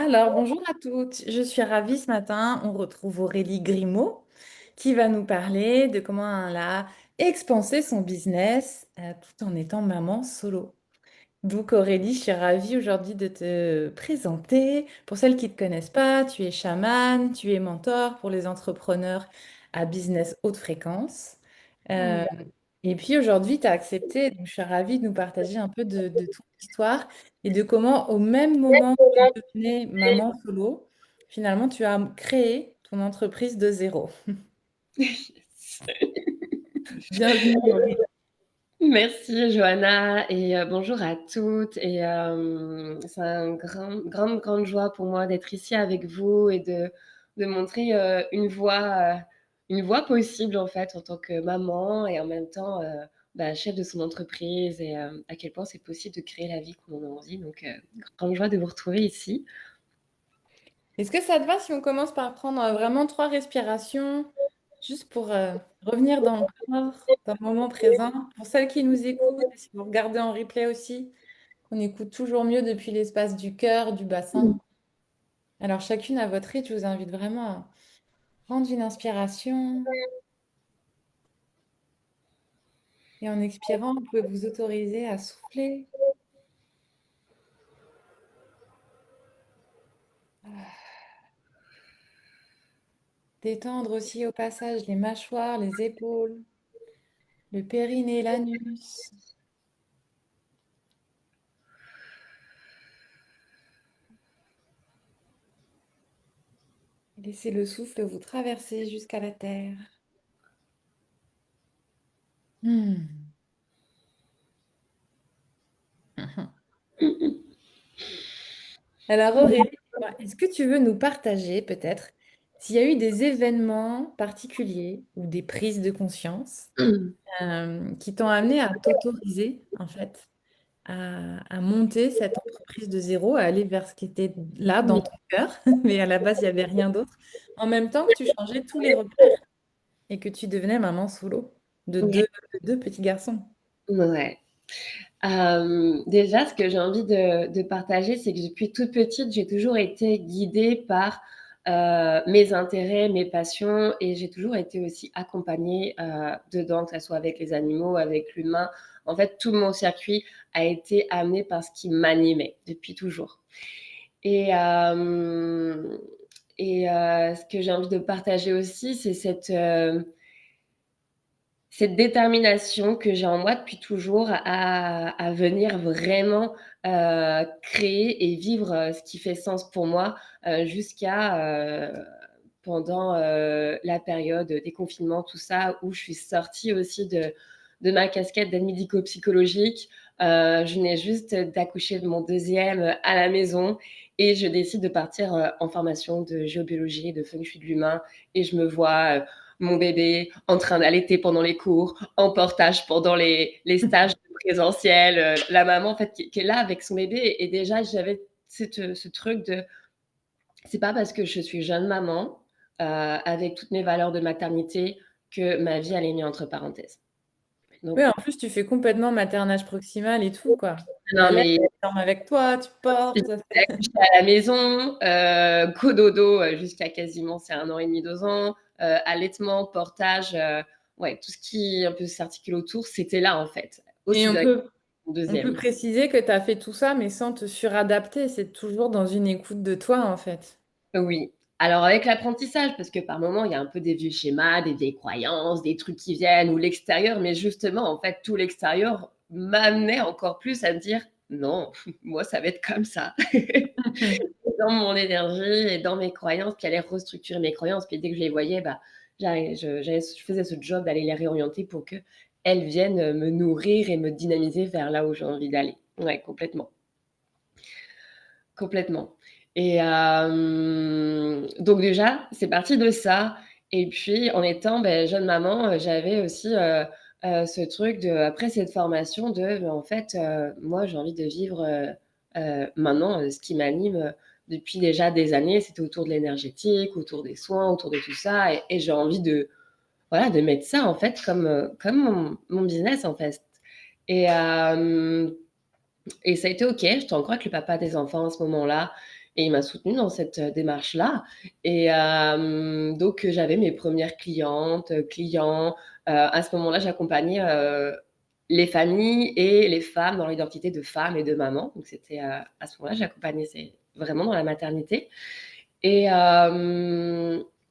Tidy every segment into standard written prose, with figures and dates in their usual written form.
Alors, bonjour à toutes. Je suis ravie ce matin. On retrouve Aurélie Grimaud qui va nous parler de comment elle a expansé son business tout en étant maman solo. Donc, Aurélie, je suis ravie aujourd'hui de te présenter. Pour celles qui ne te connaissent pas, tu es chamane, tu es mentor pour les entrepreneurs à business haute fréquence. Euh, Mm. et puis aujourd'hui, tu as accepté, donc je suis ravie de nous partager un peu de ton histoire et de comment, au même moment où tu devenais maman solo, finalement, tu as créé ton entreprise de zéro. Bienvenue, Aurélie. Merci Johanna et bonjour à toutes c'est un grande joie pour moi d'être ici avec vous et de montrer une voie possible en fait en tant que maman et en même temps chef de son entreprise et à quel point c'est possible de créer la vie qu'on en a envie. Donc grande joie de vous retrouver ici. Est-ce que ça te va si on commence par prendre vraiment 3 respirations, juste pour revenir dans le corps, dans le moment présent? Pour celles qui nous écoutent, et si vous regardez en replay aussi, on écoute toujours mieux depuis l'espace du cœur, du bassin. Alors chacune à votre rythme, je vous invite vraiment à prendre une inspiration et en expirant, vous pouvez vous autoriser à souffler. Détendre aussi au passage les mâchoires, les épaules, le périnée, l'anus. Laissez le souffle vous traverser jusqu'à la terre. Hmm. Alors Aurélie, est-ce que tu veux nous partager peut-être s'il y a eu des événements particuliers ou des prises de conscience qui t'ont amené à t'autoriser en fait à monter cette entreprise de zéro, à aller vers ce qui était là dans ton cœur, mais à la base il n'y avait rien d'autre, en même temps que tu changeais tous les repères et que tu devenais maman solo de deux petits garçons. Ouais. Déjà, ce que j'ai envie de partager, c'est que depuis toute petite, j'ai toujours été guidée par mes intérêts, mes passions, et j'ai toujours été aussi accompagnée dedans, que ce soit avec les animaux, avec l'humain. En fait, tout mon circuit a été amené par ce qui m'animait depuis toujours. Et, euh, ce que j'ai envie de partager aussi, c'est cette détermination que j'ai en moi depuis toujours à venir vraiment créer et vivre ce qui fait sens pour moi jusqu'à pendant la période des confinements, tout ça, où je suis sortie aussi de ma casquette d'aide médico-psychologique. Je venais juste d'accoucher de mon deuxième à la maison et je décide de partir en formation de géobiologie, de feng shui de l'humain et je me vois mon bébé en train d'allaiter pendant les cours, en portage pendant les stages présentiels, la maman en fait qui est là avec son bébé et déjà j'avais ce truc de c'est pas parce que je suis jeune maman avec toutes mes valeurs de maternité que ma vie elle est mise entre parenthèses. Oui, Donc en plus tu fais complètement maternage proximal et tout, quoi. non Elle est, mais elle dorme avec toi, tu j'ai portes. accouché à la maison, cododo jusqu'à quasiment c'est 1 an et demi, 2 ans, allaitement, portage, ouais tout ce qui un peu s'articule autour, c'était là en fait. Et Aussi bien que mon on peut deuxième. préciser que tu as fait tout ça, mais sans te suradapter. C'est toujours dans une écoute de toi, en fait. Oui. Alors avec l'apprentissage, parce que par moment, il y a un peu des vieux schémas, des vieilles croyances, des trucs qui viennent ou l'extérieur, mais justement, en fait, tout l'extérieur m'amenait encore plus à me dire non, moi, ça va être comme ça. Dans mon énergie et dans mes croyances, qui allaient restructurer mes croyances. Puis dès que je les voyais, bah, je faisais ce job d'aller les réorienter pour qu'elles viennent me nourrir et me dynamiser vers là où j'ai envie d'aller. Ouais, complètement. Complètement. Donc déjà, c'est parti de ça et puis en étant, jeune maman, j'avais aussi, ce truc de après cette formation de, en fait, moi j'ai envie de vivre, maintenant, ce qui m'anime, depuis déjà des années, c'était autour de l'énergétique, autour des soins, autour de tout ça et j'ai envie de, voilà, de mettre ça en fait comme mon business en fait et hem et ça a été OK, j'étais encore avec le papa des enfants à ce moment-là et il m'a soutenue dans cette démarche-là. Et donc, j'avais mes premières clientes, clients. À ce moment-là, j'accompagnais les familles et les femmes dans l'identité de femme et de maman. Donc, c'était à ce moment-là, j'accompagnais vraiment dans la maternité. Et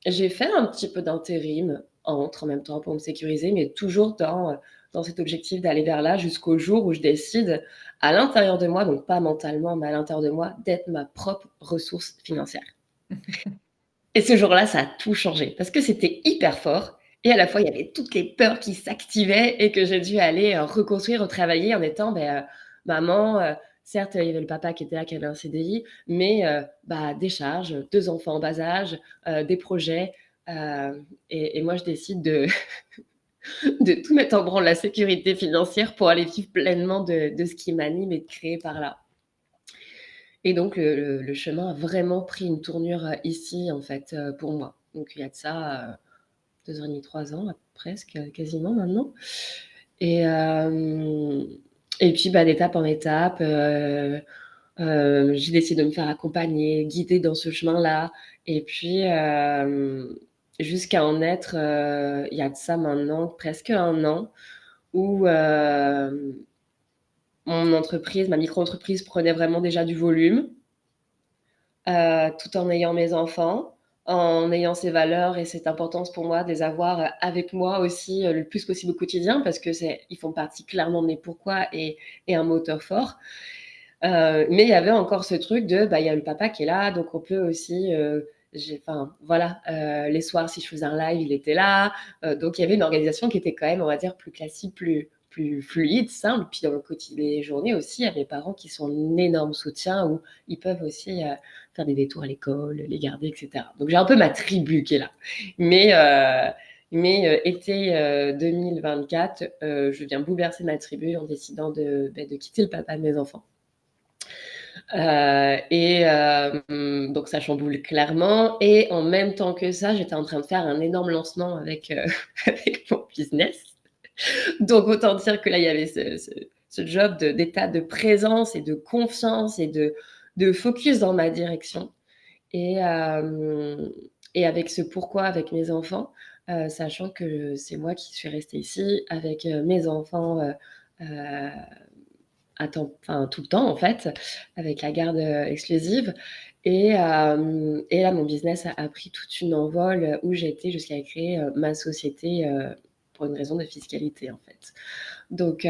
j'ai fait un petit peu d'intérim en même temps pour me sécuriser, mais toujours dans cet objectif d'aller vers là jusqu'au jour où je décide à l'intérieur de moi, donc pas mentalement, mais à l'intérieur de moi, d'être ma propre ressource financière. Et ce jour-là, ça a tout changé parce que c'était hyper fort et à la fois, il y avait toutes les peurs qui s'activaient et que j'ai dû aller reconstruire, retravailler en étant maman. Certes, il y avait le papa qui était là, qui avait un CDI, mais des charges, deux enfants en bas âge, des projets. Et moi, je décide de tout mettre en branle, la sécurité financière, pour aller vivre pleinement de ce qui m'anime et de créer par là. Et donc, le chemin a vraiment pris une tournure ici, en fait, pour moi. Donc, il y a de ça 2 ans et demi, 3 ans, presque, quasiment maintenant. Et, et puis, d'étape en étape, j'ai décidé de me faire accompagner, guider dans ce chemin-là. Et puis, jusqu'à en être, il y a de ça maintenant presque 1 an, où mon entreprise, ma micro-entreprise prenait vraiment déjà du volume. Tout en ayant mes enfants, en ayant ces valeurs et cette importance pour moi de les avoir avec moi aussi le plus possible au quotidien parce que ils font partie clairement de mes pourquoi et un moteur fort. Mais il y avait encore ce truc de, il y a le papa qui est là, donc on peut aussi, enfin voilà, les soirs si je faisais un live, il était là. Donc il y avait une organisation qui était quand même, on va dire, plus classique, plus fluide, simple. Puis dans le quotidien, les journées aussi, il y a mes parents qui sont un énorme soutien où ils peuvent aussi faire des détours à l'école, les garder, etc. Donc j'ai un peu ma tribu qui est là. Mais été 2024, je viens bouleverser ma tribu en décidant de quitter le papa de mes enfants. Donc ça chamboule clairement. Et en même temps que ça, j'étais en train de faire un énorme lancement avec, avec mon business. Donc autant dire que là, il y avait ce job d'état de présence et de confiance et de focus dans ma direction. Et, et avec ce pourquoi avec mes enfants, sachant que c'est moi qui suis restée ici avec mes enfants enfin, tout le temps en fait, avec la garde exclusive. Et là, mon business a pris toute une envol où j'ai été jusqu'à créer ma société pour une raison de fiscalité en fait. Donc,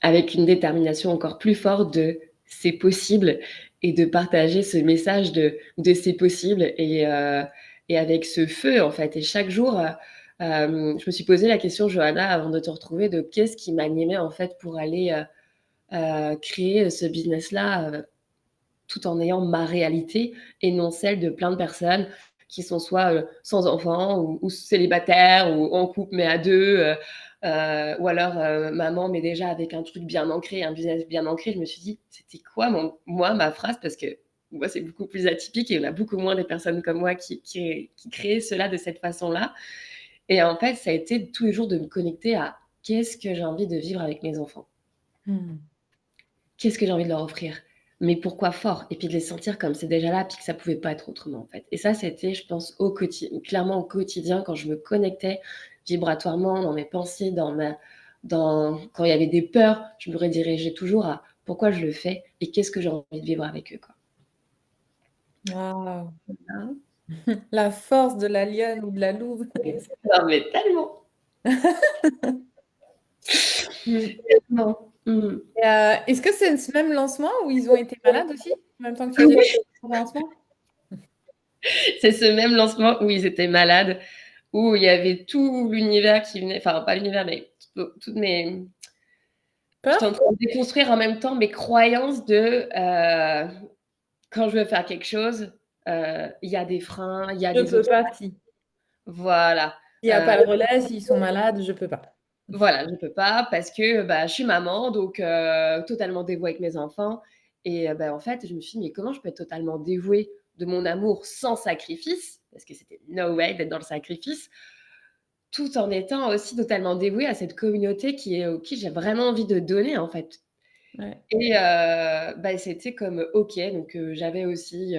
avec une détermination encore plus forte de c'est possible et de partager ce message de c'est possible et avec ce feu en fait. Et chaque jour, je me suis posé la question, Johanna, avant de te retrouver, de qu'est-ce qui m'animait en fait pour aller créer ce business-là tout en ayant ma réalité et non celle de plein de personnes qui sont soit sans enfants ou célibataires ou en couple mais à deux, ou alors maman mais déjà avec un truc bien ancré, un business bien ancré. Je me suis dit, c'était quoi ma phrase parce que moi c'est beaucoup plus atypique et il y en a beaucoup moins des personnes comme moi qui créent cela de cette façon-là. Et en fait, ça a été tous les jours de me connecter à qu'est-ce que j'ai envie de vivre avec mes enfants. Qu'est-ce que j'ai envie de leur offrir? Mais pourquoi fort? Et puis de les sentir comme c'est déjà là, puis que ça pouvait pas être autrement, en fait. Et ça, c'était, je pense, clairement au quotidien, quand je me connectais vibratoirement dans mes pensées, quand il y avait des peurs, je me redirigeais toujours à pourquoi je le fais et qu'est-ce que j'ai envie de vivre avec eux, quoi. Waouh. Hein. La force de la lionne ou de la louve. Non, mais tellement. Mm. Tellement. Mm. Et, est-ce que c'est ce même lancement où ils ont été malades aussi, en même temps que tu faisais le lancement? C'est ce même lancement où ils étaient malades, où il y avait tout l'univers qui venait, enfin, pas l'univers, mais toutes mes. J'étais en Peur? train de déconstruire en même temps mes croyances quand je veux faire quelque chose, il y a des freins, il y a Je des peux obstacles. pas si. Voilà, Il n'y a pas le relais, s'ils sont malades, je peux pas. voilà, je peux pas parce que, je suis maman, donc totalement dévouée avec mes enfants. Et en fait, je me suis dit: «Mais comment je peux être totalement dévouée de mon amour sans sacrifice?» parce que c'était no way d'être dans le sacrifice, tout en étant aussi totalement dévouée à cette communauté qui est qui j'ai vraiment envie de donner, en fait. Ouais. Et bah, c'était comme OK, donc j'avais aussi,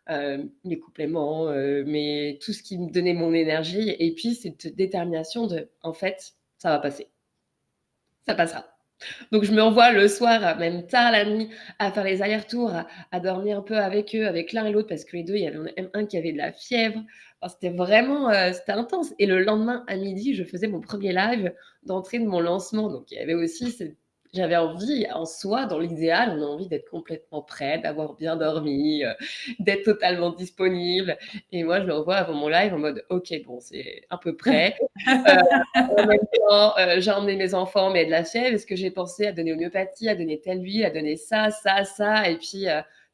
mes compléments, mes tout ce qui me donnait mon énergie et puis cette détermination de: «En fait, ça va passer, ça passera». Donc je me revois le soir, même tard la nuit, à faire les allers-retours, à dormir un peu avec eux, avec l'un et l'autre parce que les 2, il y avait même un qui avait de la fièvre. Enfin, c'était vraiment, c'était intense et le lendemain à midi, je faisais mon premier live d'entrée de mon lancement. Donc il y avait aussi cette j'avais envie en soi, dans l'idéal, on a envie d'être complètement prêt, d'avoir bien dormi, d'être totalement disponible et moi, je me revois avant mon live en mode: «OK, bon, c'est à peu près». En même temps, j'ai emmené mes enfants, mais de la fièvre. Est-ce que j'ai pensé à donner homéopathie, à donner telle huile, à donner ça, ça, ça et puis,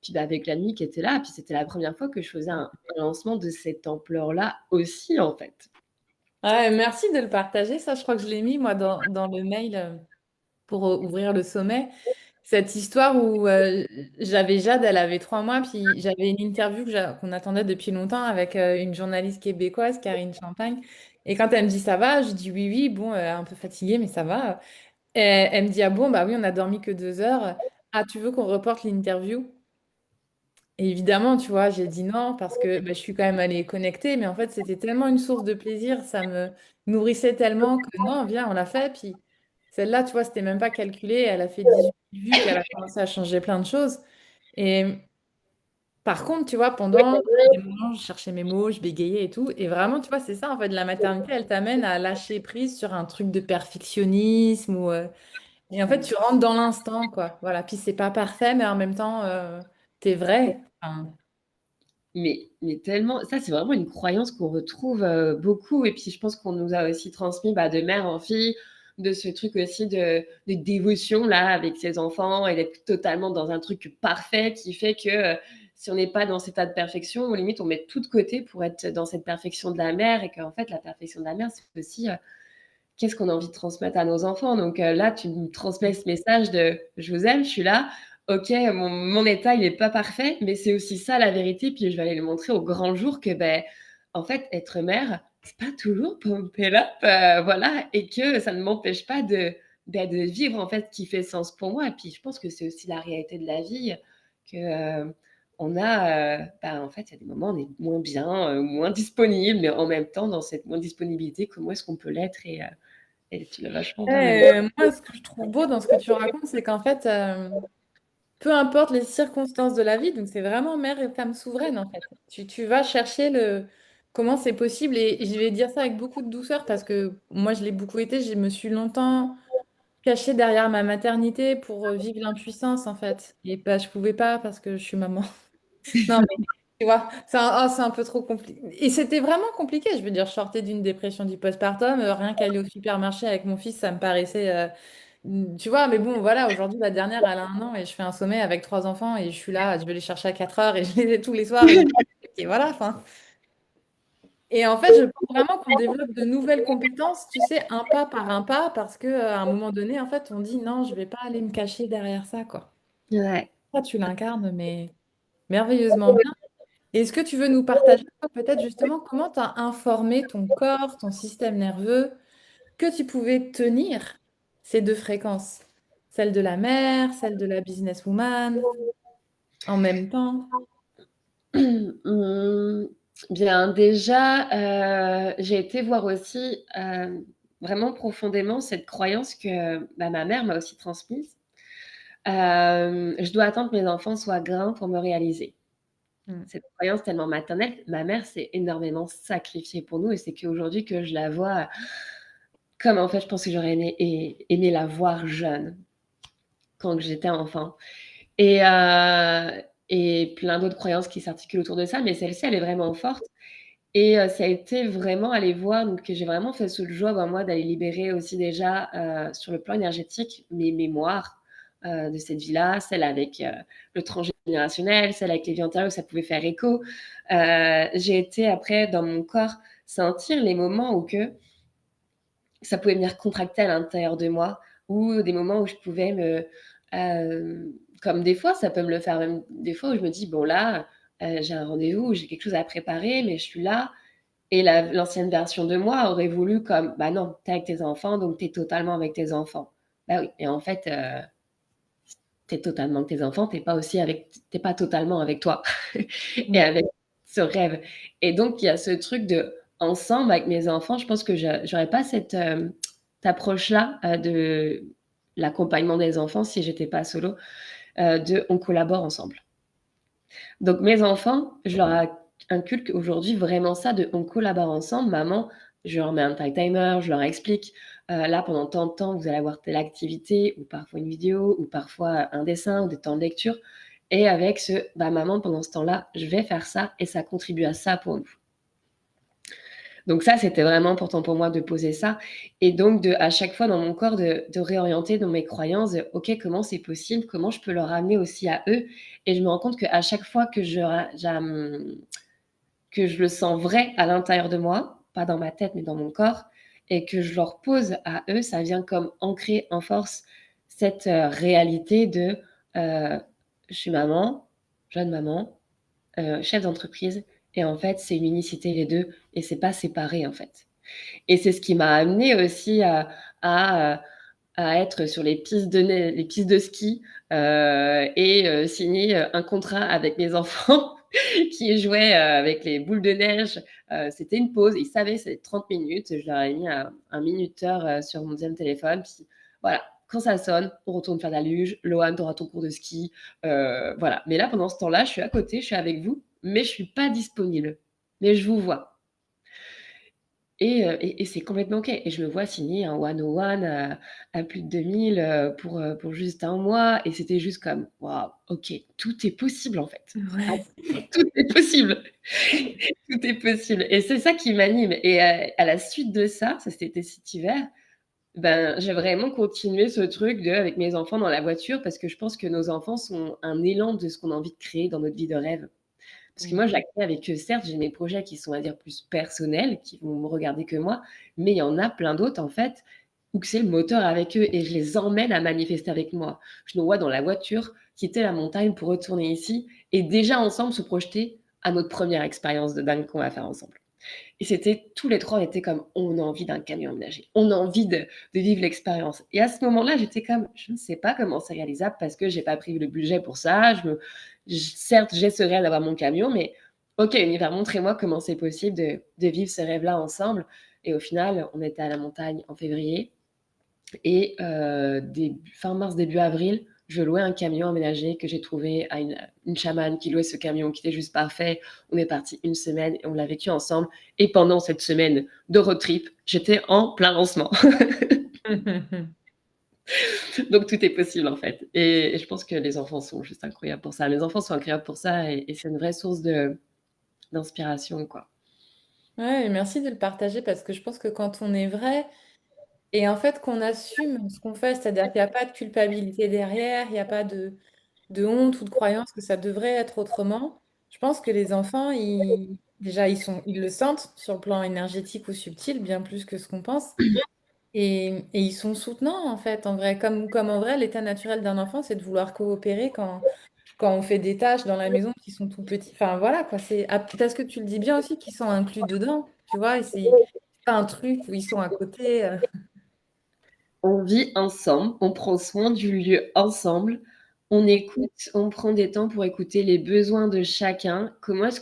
bah, avec la nuit qui était là, puis c'était la première fois que je faisais un lancement de cette ampleur-là aussi, en fait. Ouais, merci de le partager. Ça, je crois que je l'ai mis, moi, dans le mail pour ouvrir le sommet. Cette histoire où j'avais Jade, elle avait 3 mois, puis j'avais une interview qu'on attendait depuis longtemps avec une journaliste québécoise, Karine Champagne. Et quand elle me dit ça va, je dis oui, oui, bon, un peu fatiguée, mais ça va. Et elle me dit ah bon, bah oui, on a dormi que 2 heures. Ah, tu veux qu'on reporte l'interview? Et évidemment, tu vois, j'ai dit non parce que bah, je suis quand même allée connecter, mais en fait, c'était tellement une source de plaisir, ça me nourrissait tellement que non, viens, on l'a fait. Puis celle-là, tu vois, c'était même pas calculé, elle a fait 18 vues, puis elle a commencé à changer plein de choses. Et par contre, tu vois, pendant des moments, je cherchais mes mots, je bégayais et tout. Et vraiment, tu vois, c'est ça, en fait, la maternité, elle t'amène à lâcher prise sur un truc de perfectionnisme ou, et en fait, tu rentres dans l'instant, quoi. Voilà. Puis c'est pas parfait, mais en même temps, t'es vrai. Enfin, Mais tellement ça, c'est vraiment une croyance qu'on retrouve, beaucoup et puis je pense qu'on nous a aussi transmis, bah, de mère en fille, de ce truc aussi de dévotion là avec ses enfants et d'être totalement dans un truc parfait qui fait que, si on n'est pas dans cet état de perfection, limite on met tout de côté pour être dans cette perfection de la mère et qu'en fait la perfection de la mère, c'est aussi, qu'est-ce qu'on a envie de transmettre à nos enfants? Donc là, tu me transmets ce message de: «Je vous aime, je suis là. OK, mon état, il est pas parfait, mais c'est aussi ça la vérité». Puis je vais aller le montrer au grand jour que, beh, en fait, être mère, c'est pas toujours pump it up, voilà et que ça ne m'empêche pas de vivre, en fait, ce qui fait sens pour moi. Et puis je pense que c'est aussi la réalité de la vie que, on a, bah, en fait, il y a des moments où on est moins bien, moins disponible, mais en même temps, dans cette moins disponibilité, comment est-ce qu'on peut l'être et tu l'as vachement bien amené. moi, ce que je trouve beau dans ce que tu racontes, c'est qu'en fait, peu importe les circonstances de la vie, donc c'est vraiment mère et femme souveraine, en fait. Tu vas chercher comment c'est possible, et je vais dire ça avec beaucoup de douceur parce que moi, je l'ai beaucoup été. Je me suis longtemps cachée derrière ma maternité pour vivre l'impuissance, en fait. Et bah, je pouvais pas parce que je suis maman. Non, mais tu vois, c'est un peu trop compliqué. Et c'était vraiment compliqué. Je veux dire, je sortais d'une dépression du postpartum. Rien qu'aller au supermarché avec mon fils, ça me paraissait. Tu vois, mais bon, voilà, aujourd'hui, la dernière, elle a 1 an et je fais un sommet avec 3 enfants et je suis là, je vais les chercher à 4 heures et je les ai tous les soirs et voilà, enfin. Et en fait, je pense vraiment qu'on développe de nouvelles compétences, tu sais, un pas par un pas, parce que à un moment donné, en fait, on dit non, je vais pas aller me cacher derrière ça, quoi. Ouais. Ça, tu l'incarnes, mais merveilleusement bien. Est-ce que tu veux nous partager peut-être justement comment tu as informé ton corps, ton système nerveux, que tu pouvais tenir ces deux fréquences, celle de la mère, celle de la businesswoman, en même temps? Mmh, bien déjà, j'ai été voir aussi, vraiment profondément cette croyance que, bah, ma mère m'a aussi transmise. Je dois attendre que mes enfants soient grands pour me réaliser. Mm. Cette croyance tellement maternelle, ma mère s'est énormément sacrifiée pour nous et c'est qu'aujourd'hui que je la vois, comme en fait je pense que j'aurais aimé la voir jeune, quand j'étais enfant. Et et plein d'autres croyances qui s'articulent autour de ça, mais celle-ci, elle est vraiment forte et ça a été vraiment aller voir donc j'ai vraiment fait ce job à moi d'aller libérer aussi déjà, sur le plan énergétique, mes mémoires, de cette vie-là, celle avec, le transgénérationnel, celle avec les vies antérieures où ça pouvait faire écho. J'ai été après dans mon corps sentir les moments où que ça pouvait venir contracter à l'intérieur de moi ou des moments où je pouvais comme des fois, ça peut me le faire même des fois où je me dis: «Bon là, j'ai un rendez-vous, j'ai quelque chose à préparer, mais je suis là» et l'ancienne version de moi aurait voulu comme: «Bah non, tu es avec tes enfants, donc tu es totalement avec tes enfants». Bah oui et en fait, tu es totalement avec tes enfants, tu pas totalement avec toi et Mm. avec ce rêve. Et donc, il y a ce truc de ensemble avec mes enfants, je pense que j'aurais pas cette approche-là de l'accompagnement des enfants si j'étais pas solo, de on collabore ensemble. Donc mes enfants, je leur inculque aujourd'hui vraiment ça de on collabore ensemble. Maman, je leur mets un timer, je leur explique, là pendant tant de temps, vous allez avoir telle activité ou parfois une vidéo ou parfois un dessin ou des temps de lecture et avec ce: «Bah maman, pendant ce temps-là, je vais faire ça et ça contribue à ça pour nous». Donc ça, c'était vraiment important pour moi de poser ça et donc à chaque fois dans mon corps de réorienter dans mes croyances de: «OK, comment c'est possible? Comment je peux leur amener aussi à eux?» Et je me rends compte qu'à chaque fois que je le sens vrai à l'intérieur de moi, pas dans ma tête, mais dans mon corps et que je leur pose à eux, ça vient comme ancrer en force cette, réalité de, heu, je suis maman, jeune maman, chef d'entreprise et en fait, c'est une unicité les 2 et c'est pas séparé, en fait. Et c'est ce qui m'a amenée aussi à, à être sur les pistes de ski, et signer, un contrat avec mes enfants qui jouaient, avec les boules de neige. C'était une pause, ils savaient c'est 30 minutes, je leur ai mis un minuteur, sur mon 2 téléphone, puis voilà, quand ça sonne, on retourne faire de la luge. Loan, tu auras ton cours de ski, voilà. Mais là, pendant ce temps-là, je suis à côté, je suis avec vous, mais je suis pas disponible. Mais je vous vois. Et c'est complètement OK et je me vois signer un one on one à plus de 2 000 pour juste un mois et c'était juste comme: «Waouh, OK, tout est possible en fait. Ah, Ouais. tout est possible, tout est possible» et c'est ça qui m'anime et à la suite de ça, ça c'était cet hiver, ben, j'ai vraiment continué ce truc de avec mes enfants dans la voiture parce que je pense que nos enfants sont un élan de ce qu'on a envie de créer dans notre vie de rêve. Parce que Mm. moi, je la crée avec eux. Certes, j'ai mes projets qui sont, à dire, plus personnels, qui vont me regarder que moi, mais il y en a plein d'autres, en fait, où que c'est le moteur avec eux et je les emmène à manifester avec moi. Je nous vois dans la voiture, quitter la montagne pour retourner ici et déjà ensemble se projeter à notre première expérience de dingue qu'on va faire ensemble. Et c'était tous les 3, on était comme: «On a envie d'un camion aménagé. On a envie de vivre l'expérience» et à ce moment-là, j'étais comme: «Je ne sais pas comment c'est réalisable parce que j'ai pas pris le budget pour ça. Certes, j'ai ce rêve d'avoir mon camion, mais OK, univers, montrez-moi comment c'est possible de vivre ce rêve-là ensemble» et au final, on était à la montagne en février et début fin mars, début avril, je louais un camion aménagé que j'ai trouvé à une chamane qui louait ce camion qui était juste parfait. On est parti une semaine et on l'a vécu ensemble et pendant cette semaine de road trip, j'étais en plein lancement. Donc tout est possible en fait et je pense que les enfants sont juste incroyables pour ça. Les enfants sont incroyables pour ça et c'est une vraie source de d'inspiration, quoi. Ouais, et merci de le partager parce que je pense que quand on est vrai et en fait qu'on assume ce qu'on fait, c'est-à-dire qu'il n'y a pas de culpabilité derrière, il n'y a pas de honte ou de croyance que ça devrait être autrement, je pense que les enfants, déjà, ils le sentent sur le plan énergétique ou subtil, bien plus que ce qu'on pense. Et ils sont soutenants, en fait, en vrai. Comme en vrai, l'état naturel d'un enfant, c'est de vouloir coopérer quand on fait des tâches dans la maison qui sont tout petits. Enfin, voilà, quoi. Parce que tu le dis bien aussi, qu'ils sont inclus dedans, tu vois. Et c'est pas un truc où ils sont à côté. On vit ensemble, on prend soin du lieu ensemble, on écoute, on prend des temps pour écouter les besoins de chacun. Comment est-ce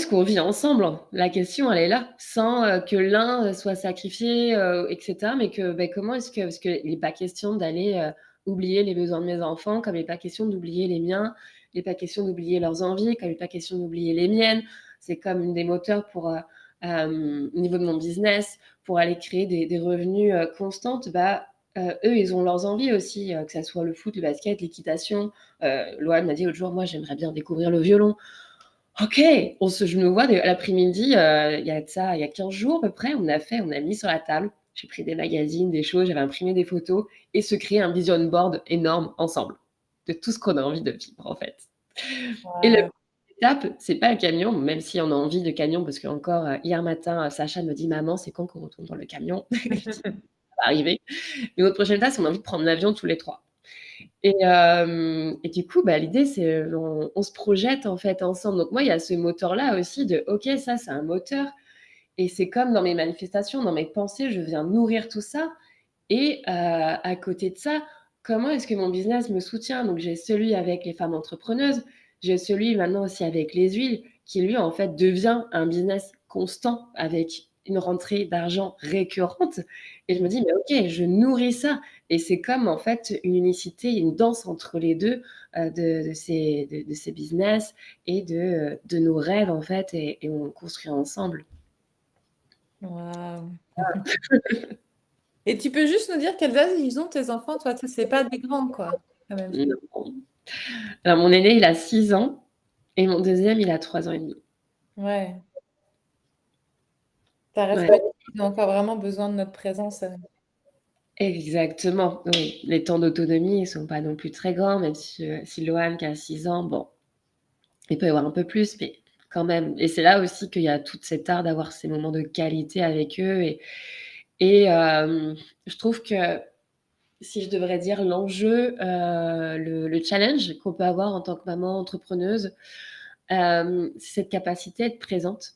qu'on vit ensemble, hein? La question, elle est là, sans, que l'un, soit sacrifié, et cetera, mais comment est-ce que parce qu'il n'est pas question d'aller, oublier les besoins de mes enfants, comme il n'est pas question d'oublier les miens, il n'est pas question d'oublier leurs envies, comme il n'est pas question d'oublier les miennes. C'est comme une des moteurs pour, au niveau de mon business, pour aller créer des revenus, constantes, eux, ils ont leurs envies aussi, que ça soit le foot, le basket, l'équitation. Loane m'a dit l'autre jour: «Moi, j'aimerais bien découvrir le violon». OK, je me vois l'après-midi, il y a 15 jours à peu près, on a mis sur la table, j'ai pris des magazines, des choses, j'avais imprimé des photos et se créer un vision board énorme ensemble, de tout ce qu'on a envie de vivre, en fait. Et la Ouais. étape, c'est pas le camion, même si on a envie de camion parce qu'encore, hier matin, Sacha me dit: «Maman, c'est quand qu'on retourne dans le camion?» Je dis: «Ça va arriver». Mais notre prochaine étape, c'est on a envie de prendre l'avion tous les 3. Et du coup, l'idée, c'est, on se projette, en fait, ensemble. Donc moi, il y a ce moteur-là aussi de: «OK, ça, c'est un moteur» et c'est comme dans mes manifestations, dans mes pensées, je viens nourrir tout ça et à côté de ça, comment est-ce que mon business me soutient? Donc j'ai celui avec les femmes entrepreneuses, j'ai celui maintenant aussi avec les huiles qui lui, en fait, devient un business constant avec une rentrée d'argent récurrente et je me dis: «Mais OK, je nourris ça» et c'est comme, en fait, une unicité, une danse entre les 2 de ces business et de nos rêves, en fait et on construit ensemble. Waouh. Et tu peux juste nous dire quels âges ils ont tes enfants, toi? C'est pas des grands, quoi, quand même. Non. Alors mon aîné, il a 6 ans et mon deuxième, il a 3 ans et demi. Ouais. Ça reste Ouais, petit, ils ont encore vraiment besoin de notre présence. exactement, oui. Les temps d'autonomie, ils sont pas non plus très grands, même si Loan qui a 6 ans, bon, il peut y avoir un peu plus, mais quand même et c'est là aussi qu'il y a toute cet art d'avoir ces moments de qualité avec eux et je trouve que si je devrais dire l'enjeu, le challenge qu'on peut avoir en tant que maman entrepreneuse, c'est cette capacité à être présente.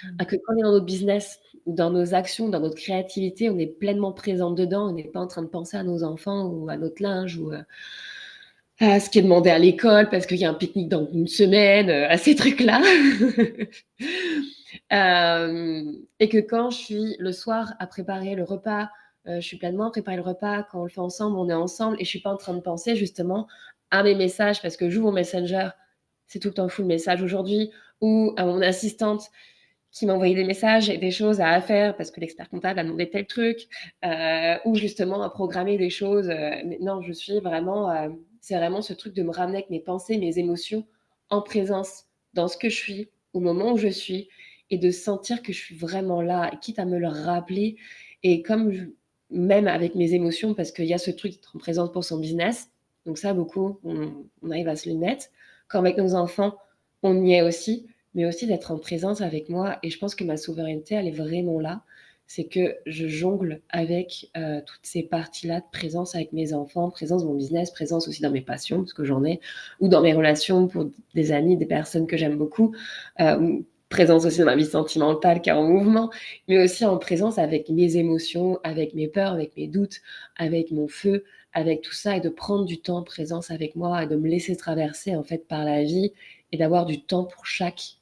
Mmh. Ah que quand on est dans notre business, dans nos actions, dans notre créativité, on est pleinement présente dedans. On n'est pas en train de penser à nos enfants ou à notre linge ou, à ce qui est demandé à l'école parce qu'il y a un pique-nique dans une semaine, à ces trucs-là. Et que quand je suis le soir à préparer le repas, je suis pleinement à préparer le repas. Quand on le fait ensemble, on est ensemble et je suis pas en train de penser justement à mes messages parce que j'ouvre mon Messenger, c'est tout le temps full message aujourd'hui ou à mon assistante qui m'a envoyé des messages et des choses à faire parce que l'expert comptable a demandé tel truc, ou justement à programmer des choses. Mais non, je suis vraiment, c'est vraiment ce truc de me ramener avec mes pensées, mes émotions en présence dans ce que je suis, au moment où je suis et de sentir que je suis vraiment là, quitte à me le rappeler. Et comme même avec mes émotions, parce qu'il y a ce truc d'être en présence pour son business, donc ça, beaucoup, on arrive à se le mettre. Quand avec nos enfants, on y est aussi mais aussi d'être en présence avec moi et je pense que ma souveraineté, elle est vraiment là. C'est que je jongle avec, toutes ces parties-là de présence avec mes enfants, présence dans mon business, présence aussi dans mes passions, parce que j'en ai, ou dans mes relations pour des amis, des personnes que j'aime beaucoup, ou présence aussi dans ma vie sentimentale qui est en mouvement, mais aussi en présence avec mes émotions, avec mes peurs, avec mes doutes, avec mon feu, avec tout ça et de prendre du temps en présence avec moi et de me laisser traverser, en fait, par la vie et d'avoir du temps pour chaque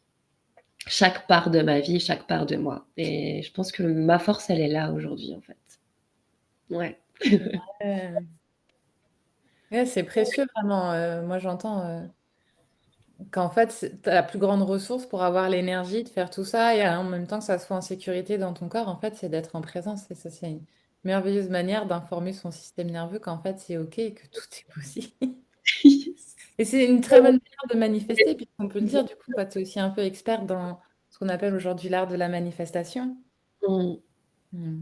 part de ma vie, chaque part de moi et je pense que ma force, elle est là aujourd'hui, en fait. Ouais. Ouais. Ouais, c'est précieux, vraiment. Moi, j'entends qu'en fait, la plus grande ressource pour avoir l'énergie de faire tout ça et en même temps que ça soit en sécurité dans ton corps, en fait, c'est d'être en présence. Et ça, c'est une merveilleuse manière d'informer son système nerveux qu'en fait, c'est OK et que tout est possible. Et c'est une très bonne manière de manifester, puisqu'on peut le dire, du coup, toi, tu es aussi un peu experte dans ce qu'on appelle aujourd'hui l'art de la manifestation. Mmh, Hmm.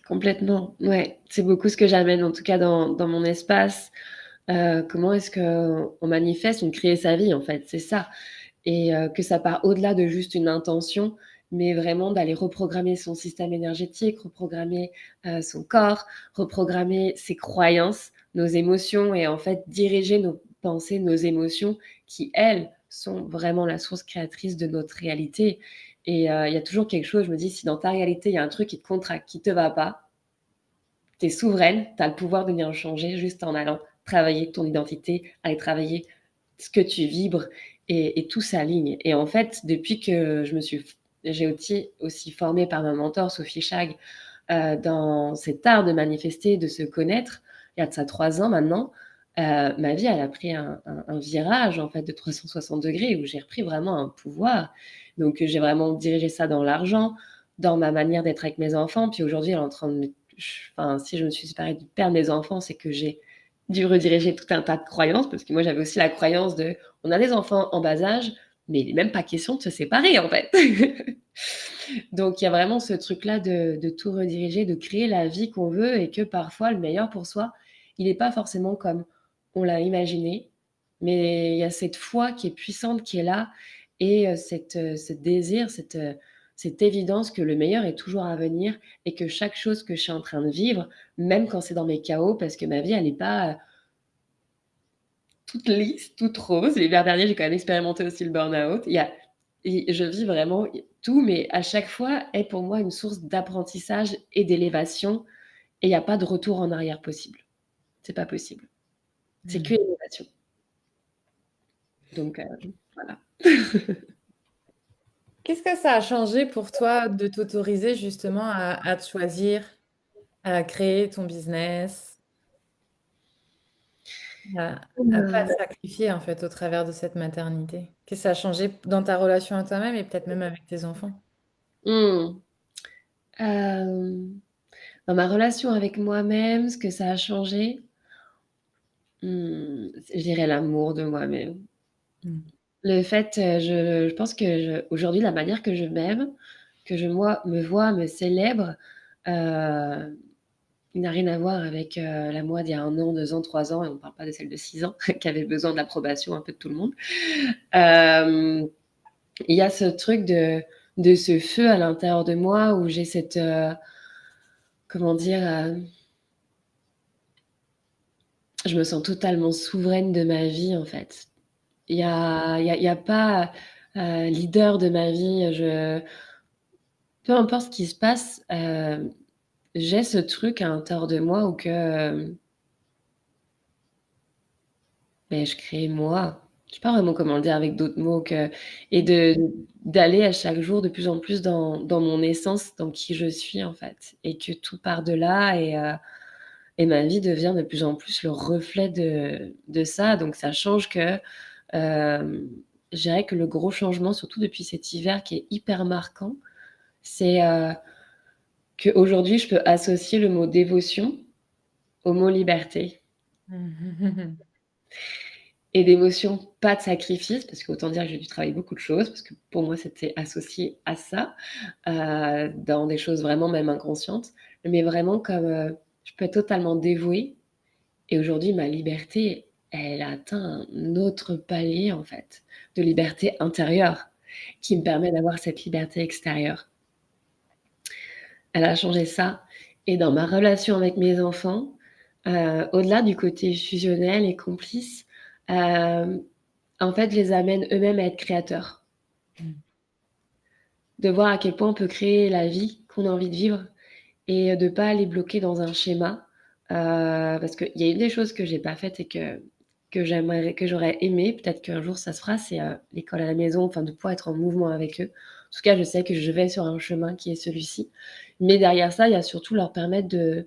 complètement, ouais. C'est beaucoup ce que j'amène, en tout cas dans mon espace. Comment est-ce qu'on manifeste, on crée sa vie, en fait, c'est ça et que ça part au-delà de juste une intention, mais vraiment d'aller reprogrammer son système énergétique, reprogrammer, son corps, reprogrammer ses croyances, nos émotions et en fait diriger nos pensées, nos émotions qui, elles, sont vraiment la source créatrice de notre réalité et il y a toujours quelque chose, je me dis: «Si dans ta réalité, il y a un truc qui te contracte, qui te va pas, tu es souveraine, tu as le pouvoir de venir le changer juste en allant travailler ton identité, aller travailler ce que tu vibres et tout s'aligne et en fait, depuis que j'ai aussi formé par ma mentor Sophie Chag, dans cet art de manifester, de se connaître, il y a de ça 3 ans maintenant, ma vie elle a pris un virage en fait de 360° où j'ai repris vraiment un pouvoir. Donc j'ai vraiment dirigé ça dans l'argent, dans ma manière d'être avec mes enfants, puis aujourd'hui elle est en train de me enfin si je me suis séparée du père de mes enfants, c'est que j'ai dû rediriger tout un tas de croyances parce que moi j'avais aussi la croyance de: «On a des enfants en bas âge, mais il est même pas question de se séparer en fait». Donc il y a vraiment ce truc-là de tout rediriger, de créer la vie qu'on veut et que parfois le meilleur pour soi, il est pas forcément comme on l'a imaginé, mais il y a cette foi qui est puissante qui est là et ce désir, cette évidence que le meilleur est toujours à venir et que chaque chose que je suis en train de vivre, même quand c'est dans mes chaos, parce que ma vie elle est pas, toute lisse, toute rose. L'hiver dernier, j'ai quand même expérimenté aussi le burn-out. Et je vis vraiment tout, mais à chaque fois est pour moi une source d'apprentissage et d'élévation et il y a pas de retour en arrière possible. c'est pas possible. C'est que Hmm. élévation. Donc voilà. Qu'est-ce que ça a changé pour toi de t'autoriser justement à te choisir, à créer ton business, à pas te Heu, sacrifier en fait au travers de cette maternité? Qu'est-ce que ça a changé dans ta relation à toi-même et peut-être même avec tes enfants? mmh, hem, dans ma relation avec moi-même, ce que ça a changé, je dirais l'amour de moi-même. Hmm. Le fait, je pense que aujourd'hui, la manière que je m'aime, que je moi me vois, me célèbre, heu, il n'a rien à voir avec, la moi d'il y a 1 an, 2 ans, 3 ans et on ne parle pas de celle de 6 ans qui avait besoin de l'approbation un peu de tout le monde. Hem, il y a ce truc de ce feu à l'intérieur de moi où j'ai cette, comment dire? Je me sens totalement souveraine de ma vie, en fait. Il y a pas, leader de ma vie. Je Peu importe ce qui se passe, j'ai ce truc à l'intérieur de moi où que, beh, je crée moi. Je sais pas vraiment comment le dire avec d'autres mots que et d'aller à chaque jour de plus en plus dans mon essence, dans qui je suis, en fait et que tout part de là et ma vie devient de plus en plus le reflet de ça donc ça change que, hem, je dirais que le gros changement, surtout depuis cet hiver qui est hyper marquant, c'est, qu'aujourd'hui je peux associer le mot dévotion au mot liberté et d'émotion, pas de sacrifice, parce qu'autant dire que j'ai dû travailler beaucoup de choses, parce que pour moi c'était associé à ça, dans des choses vraiment même inconscientes, mais vraiment comme, je peux être totalement dévouée et aujourd'hui ma liberté, elle a atteint un autre palier en fait, de liberté intérieure, qui me permet d'avoir cette liberté extérieure. Elle a changé ça et dans ma relation avec mes enfants, au-delà du côté fusionnel et complice, hem, en fait, je les amène eux-mêmes à être créateurs. De voir à quel point on peut créer la vie qu'on a envie de vivre et de pas les bloquer dans un schéma, parce qu'il y a une des choses que j'ai pas faites et que j'aurais aimé, peut-être qu'un jour ça se fera, c'est, l'école à la maison, enfin de pouvoir être en mouvement avec eux. En tout cas, je sais que je vais sur un chemin qui est celui-ci. Mais derrière ça, il y a surtout leur permettre de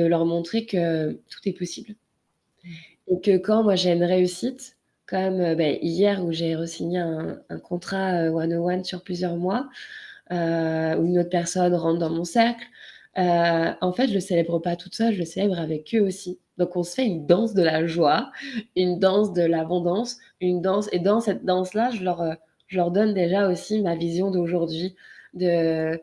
leur montrer que tout est possible et que quand moi j'ai une réussite, comme, hier où j'ai re-signé un contrat, one on one sur plusieurs mois, où une autre personne rentre dans mon cercle, en fait, je le célèbre pas toute seule, je le célèbre avec eux aussi. Donc on se fait une danse de la joie, une danse de l'abondance, une danse et dans cette danse-là, je leur donne déjà aussi ma vision d'aujourd'hui, de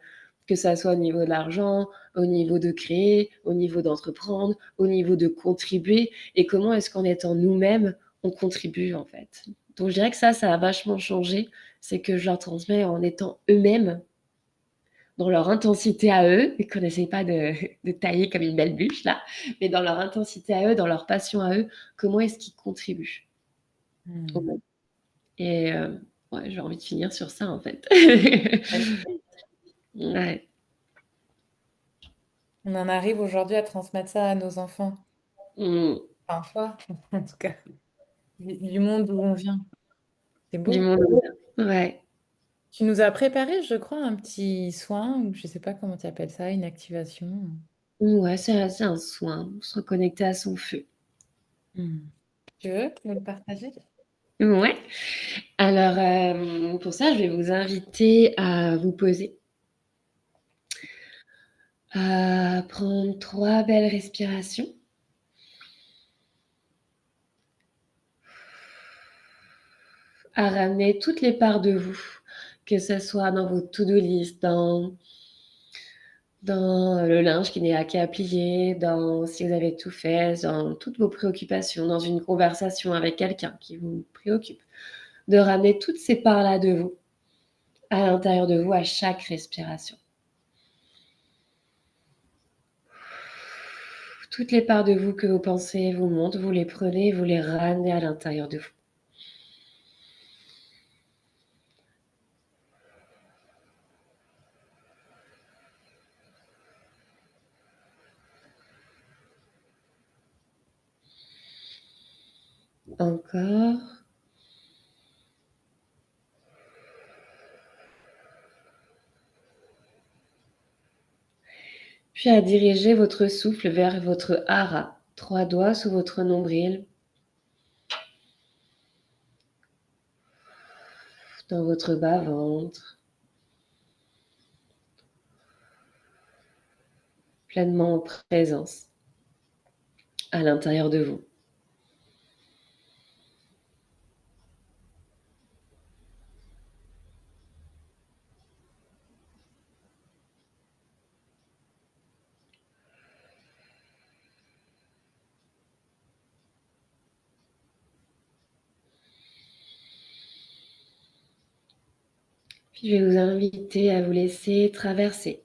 que ça soit au niveau de l'argent, au niveau de créer, au niveau d'entreprendre, au niveau de contribuer et comment est-ce qu'en étant nous-mêmes, on contribue, en fait. Donc je dirais que ça a vachement changé, c'est que je leur transmets en étant eux-mêmes dans leur intensité à eux et qu'on essaye pas de tailler comme une belle bûche là, mais dans leur intensité à eux, dans leur passion à eux, comment est-ce qu'ils contribuent au Hmm. monde et ouais, j'ai envie de finir sur ça, en fait. Ouais. On en arrive aujourd'hui à transmettre ça à nos enfants. Mmh. Parfois, en tout cas, du monde où on vient. C'est Du beau. monde ouais. Tu nous as préparé, je crois, un petit soin, ou je sais pas comment tu appelles ça, une activation. Ouais, c'est un soin, se reconnecter à son feu. Hmm. Tu veux nous le partager? Ouais. Alors, pour ça, je vais vous inviter à vous poser, à prendre 3 belles respirations, à ramener toutes les parts de vous, que ce soit dans vos to-do list, dans le linge qui n'est à qu'à plier, dans si vous avez tout fait, dans toutes vos préoccupations, dans une conversation avec quelqu'un qui vous préoccupe, de ramener toutes ces parts-là de vous, à l'intérieur de vous à chaque respiration. Toutes les parts de vous que vos pensées vous montrent, vous les prenez et vous les ramenez à l'intérieur de vous. Encore. Puis à diriger votre souffle vers votre hara, 3 doigts sous votre nombril, dans votre bas-ventre, pleinement en présence à l'intérieur de vous. Puis je vais vous inviter à vous laisser traverser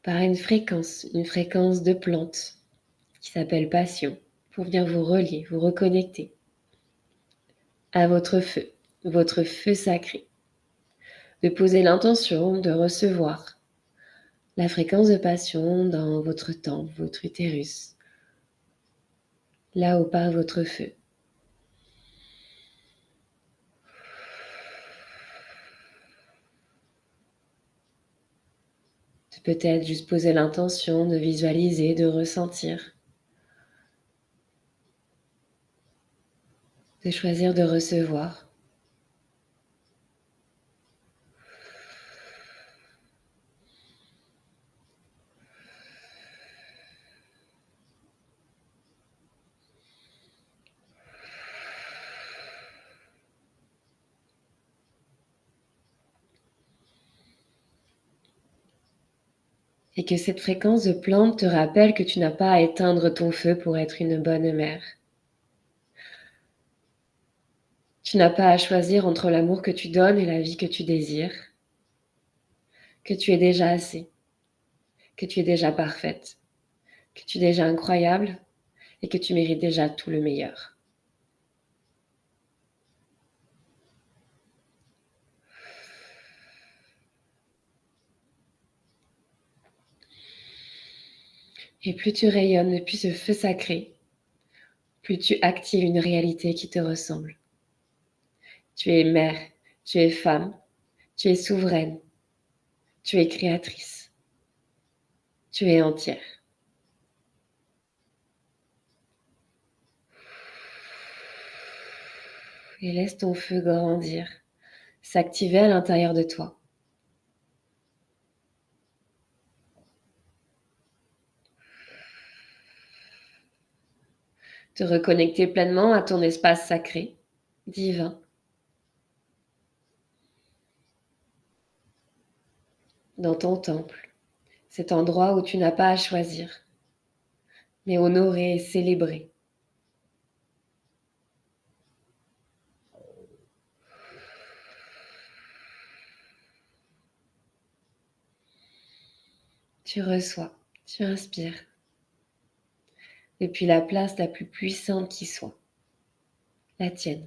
par une fréquence de plantes qui s'appelle passion, pour venir vous relier, vous reconnecter à votre feu sacré, de poser l'intention de recevoir la fréquence de passion dans votre temple, votre utérus, là où part votre feu. De peut-être juste poser l'intention de visualiser, de ressentir, de choisir de recevoir. Et que cette fréquence de plante te rappelle que tu n'as pas à éteindre ton feu pour être une bonne mère. Tu n'as pas à choisir entre l'amour que tu donnes et la vie que tu désires, que tu es déjà assez, que tu es déjà parfaite, que tu es déjà incroyable et que tu mérites déjà tout le meilleur. Et plus tu rayonnes depuis ce feu sacré, plus tu actives une réalité qui te ressemble. Tu es mère, tu es femme, tu es souveraine, tu es créatrice, tu es entière. Et laisse ton feu grandir, s'activer à l'intérieur de toi. Te reconnecter pleinement à ton espace sacré, divin, dans ton temple, cet endroit où tu n'as pas à choisir, mais honorer et célébrer. Tu reçois, tu inspires, depuis la place la plus puissante qui soit, la tienne.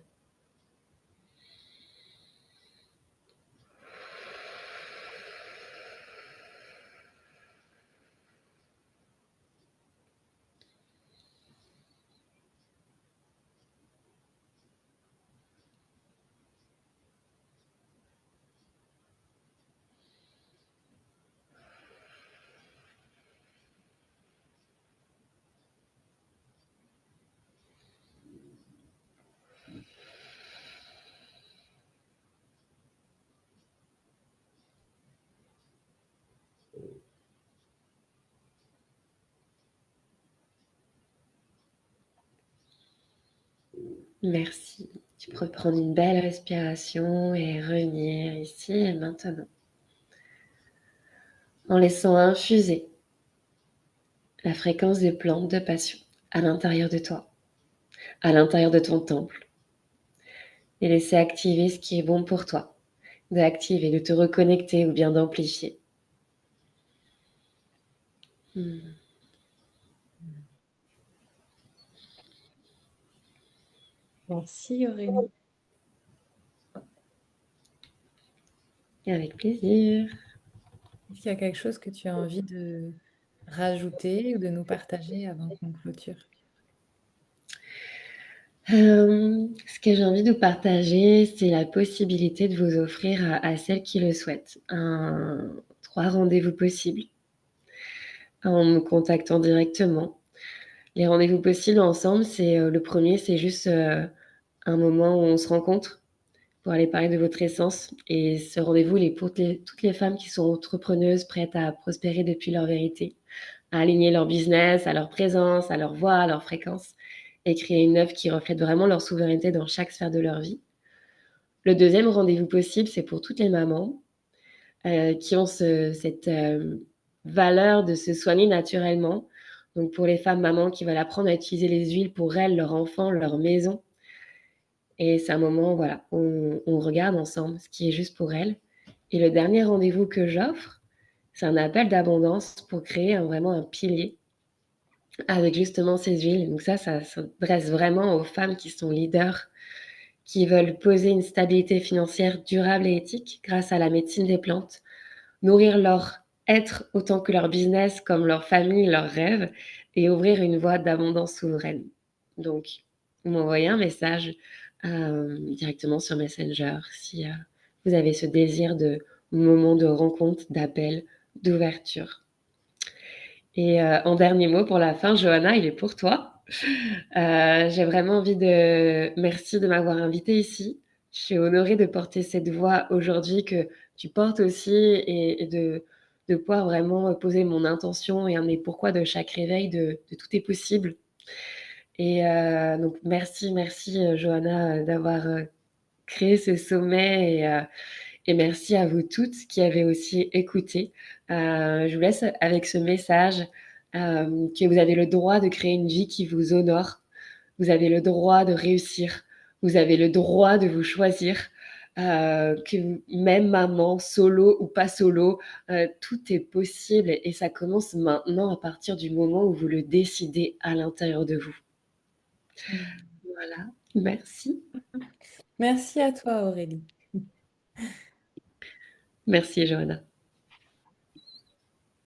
Merci. Tu peux prendre une belle respiration et revenir ici et maintenant, en laissant infuser la fréquence des plantes de passion à l'intérieur de toi, à l'intérieur de ton temple, et laisser activer ce qui est bon pour toi, d'activer, de te reconnecter ou bien d'amplifier. Merci Aurélie. Et avec plaisir. Est-ce qu'il y a quelque chose que tu as envie de rajouter ou de nous partager avant qu'on clôture? Ce que j'ai envie de partager, c'est la possibilité de vous offrir à celles qui le souhaitent, un 3 rendez-vous possibles en me contactant directement. Les rendez-vous possibles ensemble, c'est, le premier, c'est juste, un moment où on se rencontre pour aller parler de votre essence et ce rendez-vous, il est pour toutes les femmes qui sont entrepreneuses, prêtes à prospérer depuis leur vérité, à aligner leur business, à leur présence, à leur voix, à leur fréquence et créer une œuvre qui reflète vraiment leur souveraineté dans chaque sphère de leur vie. Le deuxième rendez-vous possible, c'est pour toutes les mamans, qui ont cette, valeur de se soigner naturellement. Donc pour les femmes mamans qui veulent apprendre à utiliser les huiles pour elles, leurs enfants, leur maison et c'est un moment, voilà, où on regarde ensemble ce qui est juste pour elles et le dernier rendez-vous que j'offre, c'est un appel d'abondance pour créer vraiment un pilier avec justement ces huiles. Donc ça s'adresse vraiment aux femmes qui sont leaders, qui veulent poser une stabilité financière durable et éthique grâce à la médecine des plantes, nourrir leur être autant que leur business, comme leur famille, leurs rêves et ouvrir une voie d'abondance souveraine. Donc, vous m'envoyez un message directement sur Messenger si vous avez ce désir de moment de rencontre, d'appel, d'ouverture. Et en dernier mot pour la fin, Johanna, il est pour toi. J'ai vraiment envie de merci de m'avoir invitée ici. Je suis honorée de porter cette voix aujourd'hui que tu portes aussi et de pouvoir vraiment poser mon intention et un des pourquoi de chaque réveil de tout est possible. Et donc merci, merci, Johanna, d'avoir, créé ce sommet et merci à vous toutes qui avez aussi écouté. Je vous laisse avec ce message, que vous avez le droit de créer une vie qui vous honore. Vous avez le droit de réussir. Vous avez le droit de vous choisir. Même maman, solo ou pas solo, tout est possible et ça commence maintenant à partir du moment où vous le décidez à l'intérieur de vous. Mm. Voilà, merci. Merci à toi, Aurélie. Merci, Johanna.